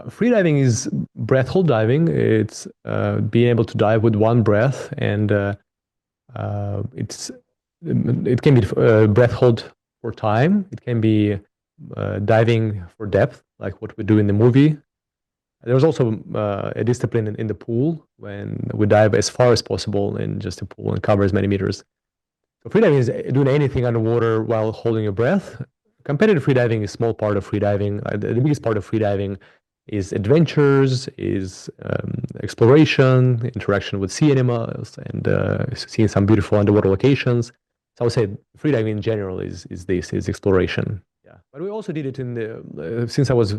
Freediving is breath hold diving. It's being able to dive with one breath, and it can be breath hold for time. It can be diving for depth, like what we do in the movie. There's also a discipline in the pool when we dive as far as possible in just a pool and cover as many meters. So freediving is doing anything underwater while holding your breath. Competitive freediving is a small part of freediving. The biggest part of freediving is adventures, is exploration, interaction with sea animals, and seeing some beautiful underwater locations. So I would say freediving in general is exploration. Yeah, but we also did it in the since I was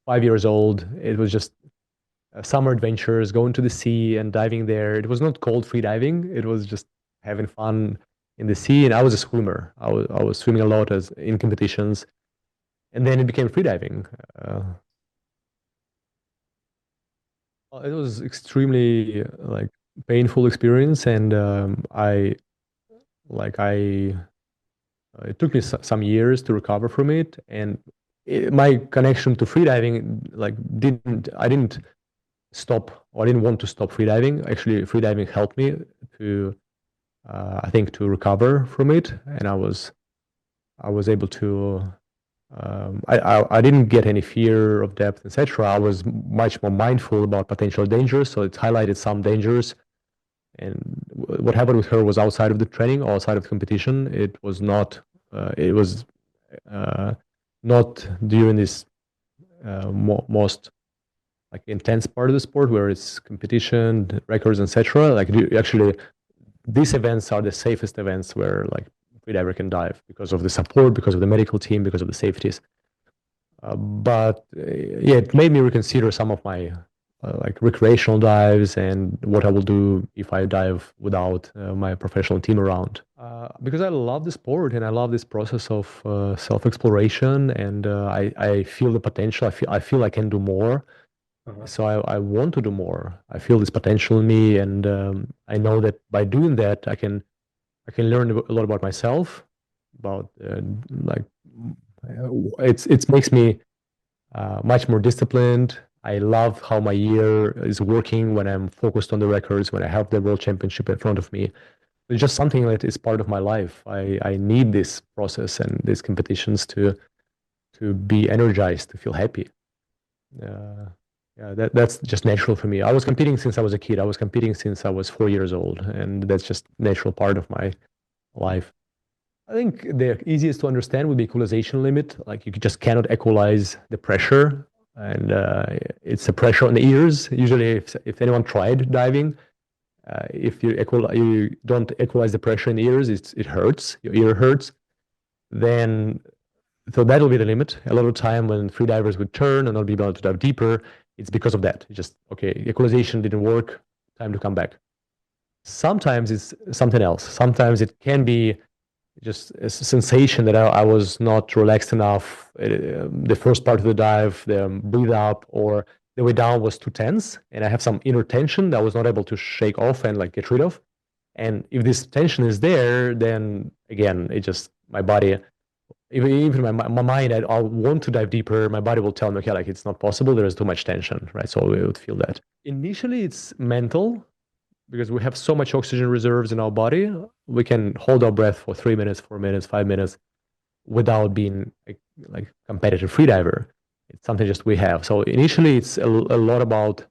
5 years old. It was just summer adventures, going to the sea and diving there. It was not called freediving. It was just having fun in the sea. And I was a swimmer. I was swimming a lot as in competitions, and then it became freediving. It was extremely like painful experience, and I like I it took me some years to recover from it. And my connection to freediving like didn't I didn't stop, or I didn't want to stop freediving. Actually, freediving helped me to I think to recover from it, and I was able to I didn't get any fear of depth, etc. I was much more mindful about potential dangers, so it highlighted some dangers. And what happened with her was outside of the training, outside of the competition. It was not. It was not during this most like intense part of the sport where it's competition, records, etc. Like actually, these events are the safest events where like freediver can dive because of the support, because of the medical team, because of the safeties. But yeah, it made me reconsider some of my like recreational dives and what I will do if I dive without my professional team around. Because I love the sport and I love this process of self-exploration, and I feel the potential. I feel I can do more. So I want to do more. I feel this potential in me, and I know that by doing that, I can learn a lot about myself, about like it makes me much more disciplined. I love how my year is working when I'm focused on the records, when I have the world championship in front of me. It's just something that is part of my life. I need this process and these competitions to be energized, to feel happy. Uh, yeah, that's just natural for me. I was competing since I was a kid. I was competing since I was 4 years old, and that's just natural part of my life. I think the easiest to understand would be equalization limit. Like you just cannot equalize the pressure, and it's a pressure on the ears. Usually, if anyone tried diving, if you don't equalize the pressure in the ears, it hurts. Your ear hurts. Then so that'll be the limit. A lot of time when free divers would turn and not be able to dive deeper, it's because of that. It's just okay, equalization didn't work. Time to come back. Sometimes it's something else. Sometimes it can be just a sensation that I was not relaxed enough. The first part of the dive, the breathe up or the way down was too tense, and I have some inner tension that I was not able to shake off and like get rid of. And if this tension is there, then again, it just my body, even my mind, I want to dive deeper. My body will tell me, okay, like it's not possible. There is too much tension, right? So we would feel that. Initially, it's mental because we have so much oxygen reserves in our body. We can hold our breath for 3 minutes, 4 minutes, 5 minutes without being like competitive freediver. It's something just we have. So initially, it's a lot about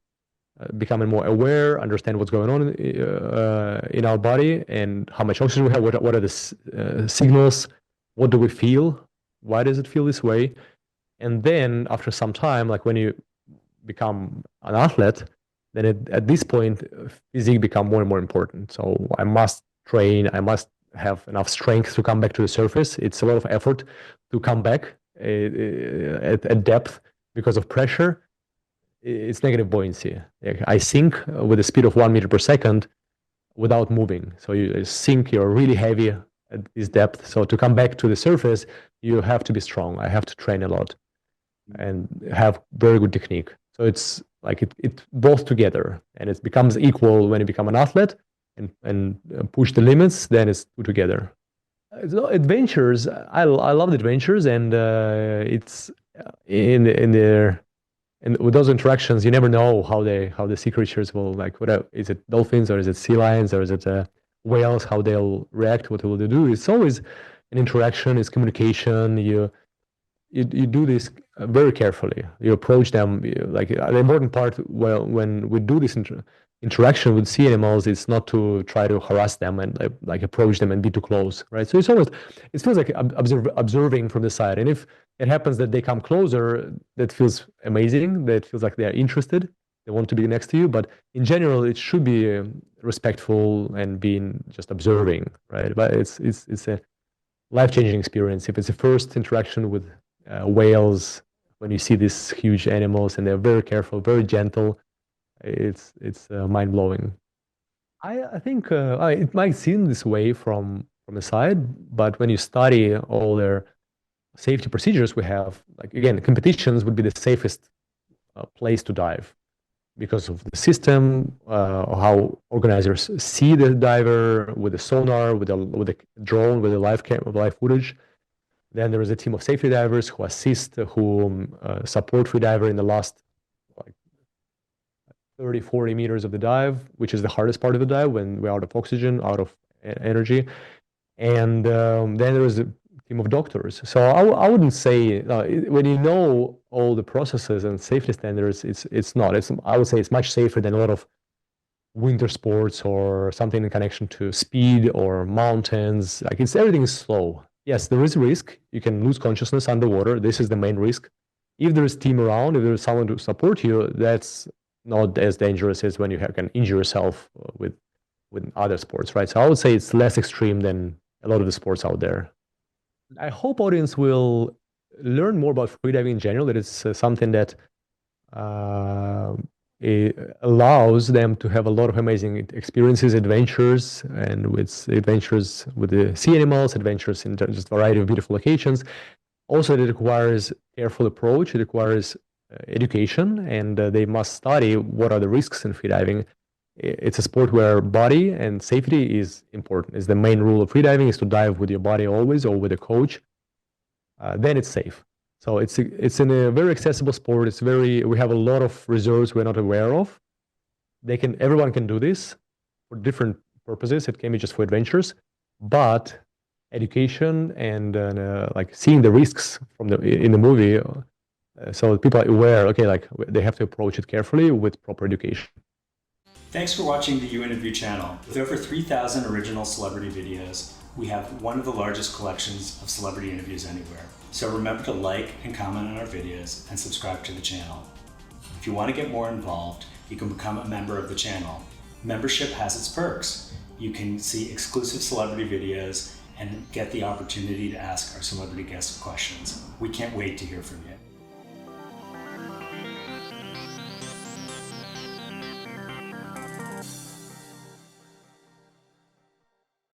becoming more aware, understand what's going on in our body and how much oxygen we have. What are the signals? What do we feel? Why does it feel this way? And then after some time, like when you become an athlete, then at this point, physique become more and more important. So I must train. I must have enough strength to come back to the surface. It's a lot of effort to come back at depth because of pressure. It's negative buoyancy. Like I sink with a speed of 1 meter per second without moving. So you sink, you're really heavy at this depth. So to come back to the surface, you have to be strong. I have to train a lot and have very good technique. So it's like it both together, and it becomes equal when you become an athlete and push the limits. Then it's two together. So adventures, I love the adventures, and it's in there. and with those interactions, you never know how the sea creatures will, like, what is it, dolphins or is it sea lions or is it whales, how they'll react, what will they do. It's always an interaction, it's communication. You do this very carefully. You approach them like the important part. Well, when we do this interaction with sea animals, it's not to try to harass them and like approach them and be too close, right? So it feels like observing from the side. And if it happens that they come closer, that feels amazing. That feels like they are interested. They want to be next to you. But in general, it should be respectful and being just observing, right? But it's a life-changing experience. If it's the first interaction with whales, when you see these huge animals and they're very careful, very gentle, it's mind-blowing. I think it might seem this way from the side, but when you study all their safety procedures we have, like again, competitions would be the safest place to dive because of the system, how organizers see the diver with the sonar, with the drone, with the live footage. Then there is a team of safety divers who assist, who support freediver in the last like 30, 40 meters of the dive, which is the hardest part of the dive when we're out of oxygen, out of energy. And then there is a team of doctors. So I wouldn't say when you know all the processes and safety standards, I would say it's much safer than a lot of winter sports or something in connection to speed or mountains. Like everything is slow. Yes, there is risk. You can lose consciousness underwater. This is the main risk. If there is team around, if there is someone to support you, that's not as dangerous as when you can injure yourself with other sports, right? So I would say it's less extreme than a lot of the sports out there. I hope audience will learn more about freediving in general. That it's something that it allows them to have a lot of amazing experiences, adventures, and with adventures with the sea animals, adventures in just a variety of beautiful locations. Also, it requires careful approach. It requires education, and they must study what are the risks in freediving. It's a sport where body and safety is important. Is the main rule of freediving is to dive with your body always or with a coach. Then it's safe. So it's in a very accessible sport. We have a lot of reserves we're not aware of. Everyone can do this for different purposes. It can be just for adventures, but education and like seeing the risks in the movie, so people are aware. Okay, like they have to approach it carefully with proper education. Thanks for watching the U-Interview channel. With over 3,000 original celebrity videos, we have one of the largest collections of celebrity interviews anywhere. So remember to like and comment on our videos and subscribe to the channel. If you want to get more involved, you can become a member of the channel. Membership has its perks. You can see exclusive celebrity videos and get the opportunity to ask our celebrity guests questions. We can't wait to hear from you.